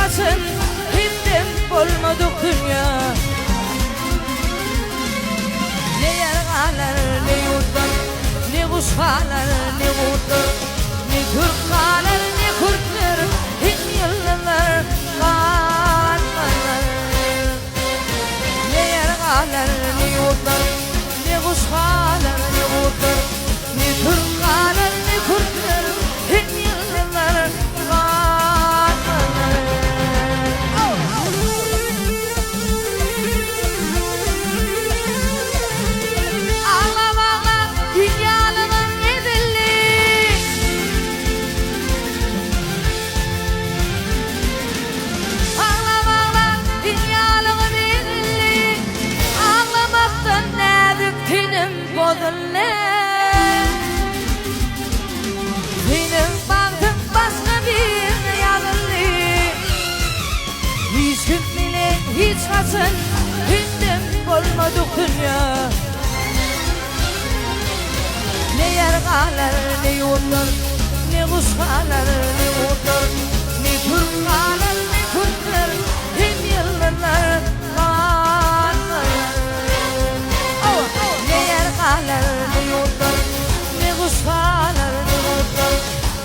kaçın himdim bolmadık dünya. Ne yer kalar ne yurtlar, ne kuş kalar ne kurtlar, ne Türk kalar ne Kürtler, him yıllar kalmalar. Ne yer kalar ne yurtlar, ne kuş kalar ne kurtlar, ne Türk kalar ne Kürtler, him yıllar kalmalar. Ağlama dünyanın ezelli, ağlama dünyanın ezelli, ağlamaktan nedir tenim bozuldu. Senin baktın başka bir yazılı, hiç gitmeli hiç kaçın himdim olmadık dünya. Ne yer kalar ne yurtlar, ne kuş kalar ne kurtlar, ne Türk kalar ne Kürtler, him yıllar kalmalar. Ne yer kalar ne yurtlar, ne kuş kalar ne kurtlar,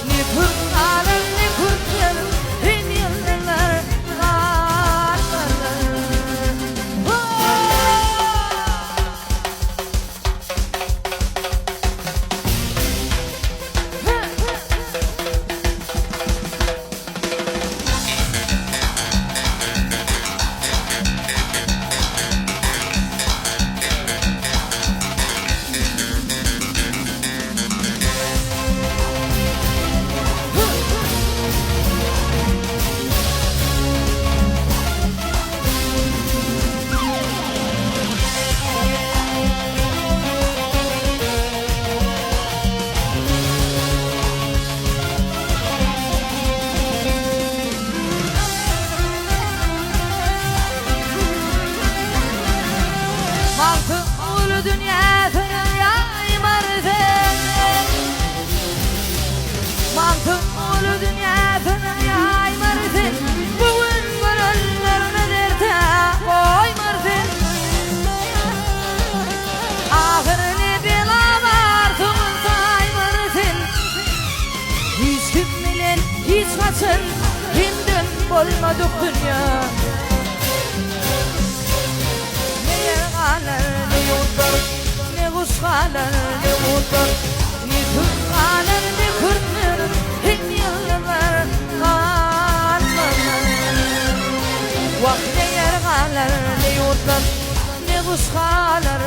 ne Türk kalar ne Kürtler, him yıllar kalmalar. Baktım ulu dünyasına yaymarken, baktım ulu dünyasına yaymarken, bugün gönüllerine derte koymarken. Ahirine bela vartımın saymarken, hiç gitmelen hiç kaçın himden bolmadık dünya. Ne yurtlar, ne kuş kalar ne kurtlar, ne Türk kalar ne Kürtler, him yıllar kalmalar. Vah ne yer kalar ne yurtlar, ne kuş kalar